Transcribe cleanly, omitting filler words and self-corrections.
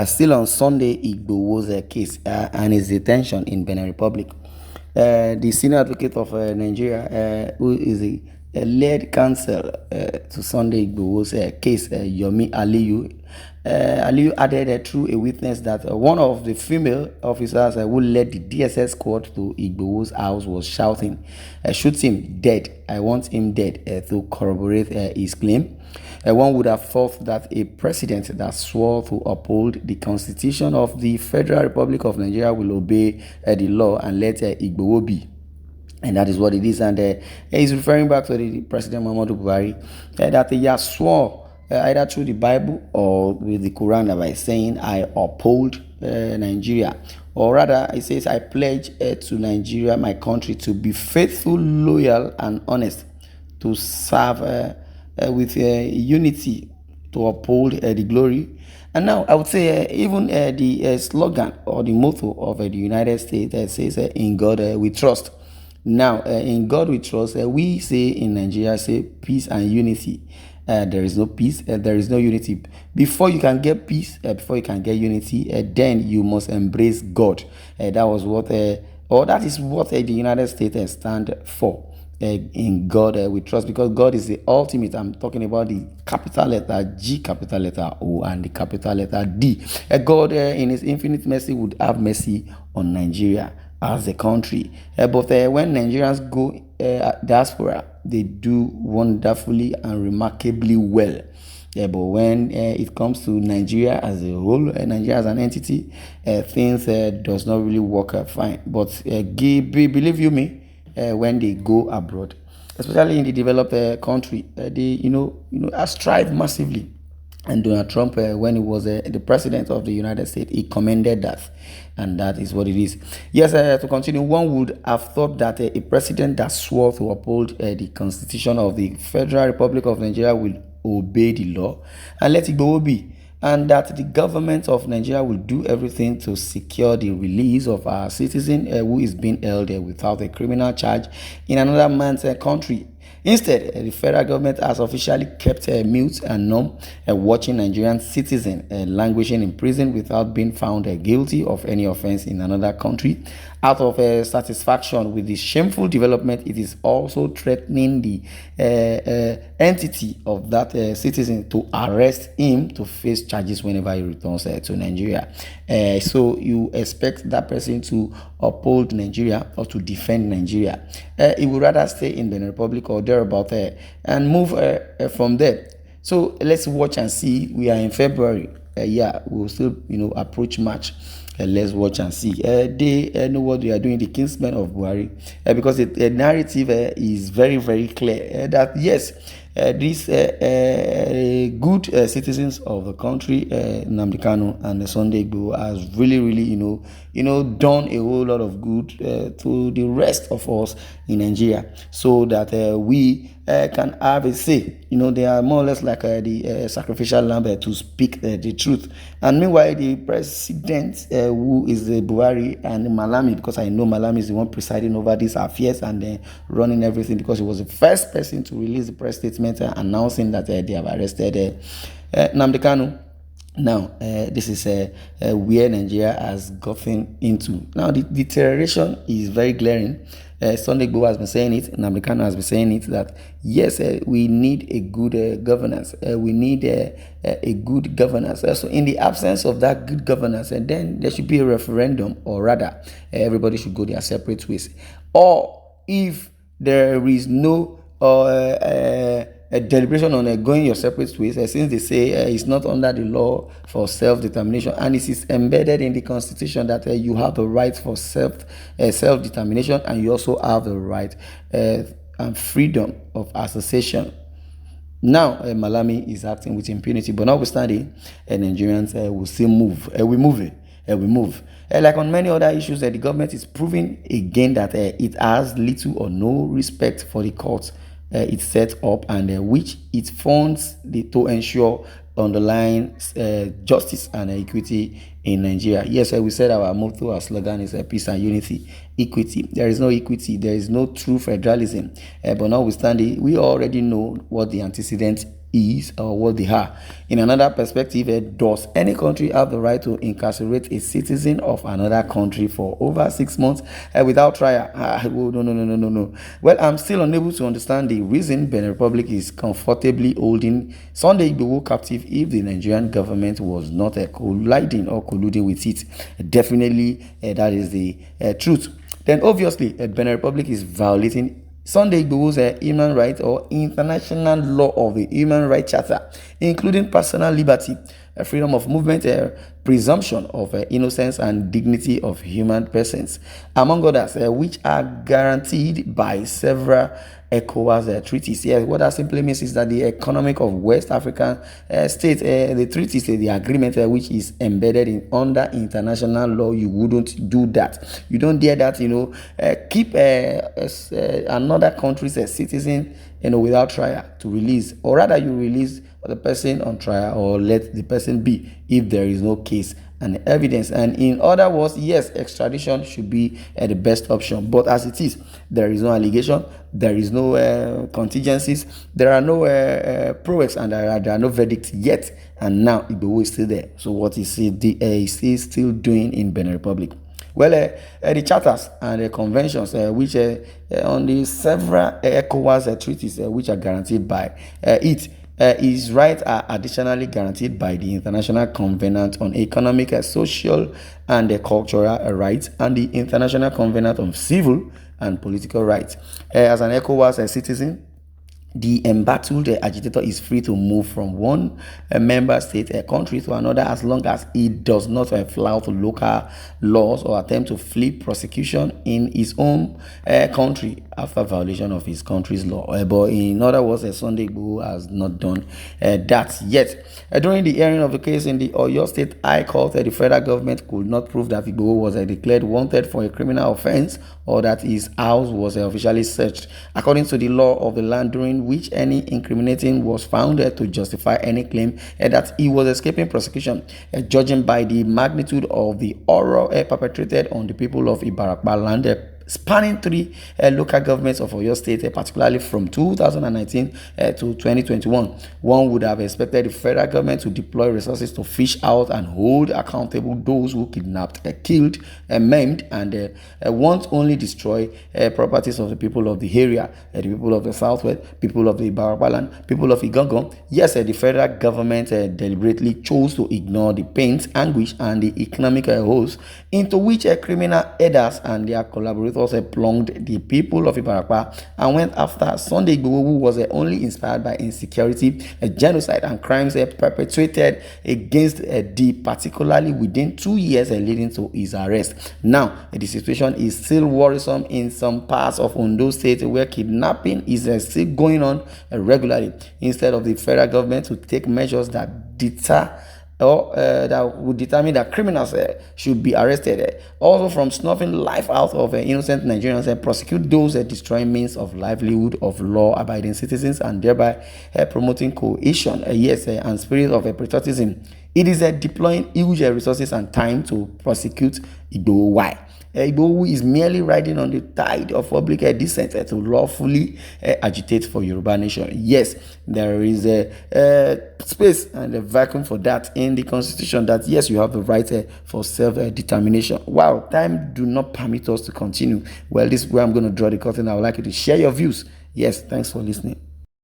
Still on Sunday, Igboho's case and his detention in Benin Republic. The senior advocate of Nigeria, who is a led counsel to Sunday Igboho's case, Yomi Aliyu. Aliyu added through a witness that one of the female officers who led the DSS squad to Igboho's house was shouting, "Shoot him dead, I want him dead," to corroborate his claim. One would have thought that a president that swore to uphold the Constitution of the Federal Republic of Nigeria will obey the law and let Igboho be. And that is what it is. And he's referring back to the President Muhammadu Buhari that he has swore either through the Bible or with the Quran by saying, "I uphold Nigeria." Or rather, he says, "I pledge to Nigeria, my country, to be faithful, loyal, and honest, to serve with unity, to uphold the glory." And now I would say even the slogan or the motto of the United States says, "In God we trust." Now, in God we trust, we say in Nigeria, say peace and unity. There is no peace, there is no unity. Before you can get peace, before you can get unity, then you must embrace God. That was what, or that is what the United States stand for. In God we trust, because God is the ultimate. I'm talking about the capital letter G, capital letter O, and the capital letter D. God in his infinite mercy would have mercy on Nigeria as a country. But when Nigerians go diaspora, they do wonderfully and remarkably well. But when it comes to Nigeria as a whole, Nigeria as an entity, things does not really work fine. But believe you me, when they go abroad, especially in the developed country, they strive massively. And Donald Trump, when he was the president of the United States, he commended that. And that is what it is. Yes, to continue, one would have thought that a president that swore to uphold the Constitution of the Federal Republic of Nigeria will obey the law and let it go be. And that the government of Nigeria will do everything to secure the release of our citizen who is being held without a criminal charge in another man's country. Instead, the federal government has officially kept mute and numb, watching Nigerian citizens languishing in prison without being found guilty of any offense in another country. Out of satisfaction with this shameful development, it is also threatening the entity of that citizen to arrest him to face charges whenever he returns to Nigeria. So you expect that person to uphold Nigeria or to defend Nigeria. He would rather stay in the Republic or thereabout and move from there. So let's watch and see. We are in February. Yeah, we'll still approach March. Let's watch and see. They know what they are doing, the kinsmen of Buhari, because the narrative is very, very clear that yes, these good citizens of the country, Nnamdi Kanu and Sunday Igboho, has really, done a whole lot of good to the rest of us in Nigeria, so that we can have a say. They are more or less like the sacrificial lamb to speak the truth. And meanwhile, the president, who is Buhari, and Malami, because I know Malami is the one presiding over these affairs and running everything, because he was the first person to release the press statement announcing that they have arrested Nnamdi Kanu. Now, this is where Nigeria has gotten into. Now, the deterioration is very glaring. Sunday Igboho has been saying it, Nnamdi Kanu has been saying it, that yes, we need a good governance. We need a good governance. So in the absence of that good governance, then there should be a referendum, or rather, everybody should go their separate ways. Or if there is no a deliberation on going your separate ways, since they say it's not under the law for self-determination, and it is embedded in the Constitution that you have the right for self-determination, and you also have the right and freedom of association. Now, Malami is acting with impunity, but notwithstanding, Nigerians will still move. We move. Like on many other issues, the government is proving again that it has little or no respect for the courts it set up, and which it funds to ensure underlying justice and equity in Nigeria. Yes, we said our motto, our slogan is peace and unity, equity. There is no equity, there is no true federalism. But notwithstanding, we already know what the antecedent is or what they are. In another perspective, does any country have the right to incarcerate a citizen of another country for over 6 months without trial? No. Well, I'm still unable to understand the reason Benin Republic is comfortably holding Sunday Igboho captive if the Nigerian government was not colliding or colluding with it. Definitely, that is the truth. Then obviously, Benin Republic is violating Sunday Igboho's human rights or international law of the Human Rights Charter, including personal liberty, freedom of movement, presumption of innocence, and dignity of human persons, among others, which are guaranteed by several ECOWAS treaties. Yes, what that simply means is that the economic of West African states, the treaties, the agreement which is embedded in under international law, you wouldn't do that. You don't dare that, keep another country's citizen, without trial to release, or rather you release the person on trial or let the person be if there is no case and evidence. And in other words, yes, extradition should be the best option, but as it is, there is no allegation, there is no contingencies, there are no proex, and there are no verdicts yet, and now Igboho is still there. So what is he still doing in Benin Republic? Well, the charters and the conventions, which on the several ECOWAS treaties, which are guaranteed by it, his rights are additionally guaranteed by the International Covenant on Economic, Social, and Cultural Rights and the International Covenant on Civil and Political Rights. As an ECOWAS citizen, the embattled agitator is free to move from one member state country to another as long as he does not flout local laws or attempt to flee prosecution in his own country after violation of his country's law. But in other words, Sunday Igboho has not done that yet. During the hearing of the case in the Oyo State High Court, the federal government could not prove that Igboho was declared wanted for a criminal offense or that his house was officially searched according to the law of the land, during which any incriminating was found to justify any claim that he was escaping prosecution, judging by the magnitude of the horror perpetrated on the people of Ibarapa land, spanning 3 local governments of Oyo State, particularly from 2019 to 2021. One would have expected the federal government to deploy resources to fish out and hold accountable those who kidnapped, killed, maimed, and won't only destroy properties of the people of the area, the people of the Southwest, people of the Ibarapa land, people of Igboho. Yes, the federal government deliberately chose to ignore the pains, anguish, and the economic holes into which criminal headers and their collaborators plunged the people of Ibarapa and went after Sunday Igboho, who was only inspired by insecurity, genocide, and crimes perpetrated against particularly within 2 years leading to his arrest. Now, the situation is still worrisome in some parts of Ondo State, where kidnapping is still going on regularly, instead of the federal government to take measures that deter or that would determine that criminals should be arrested, also from snuffing life out of innocent Nigerians, and prosecute those destroying means of livelihood of law-abiding citizens, and thereby promoting cohesion, and spirit of patriotism. It is deploying huge resources and time to prosecute Igboho. Why? Igboho is merely riding on the tide of public dissent to lawfully agitate for Yoruba nation. Yes, there is a space and a vacuum for that in the constitution, that yes, you have the right for self-determination. Wow, time do not permit us to continue. Well, this is where I'm going to draw the curtain. I would like you to share your views. Yes, thanks for listening.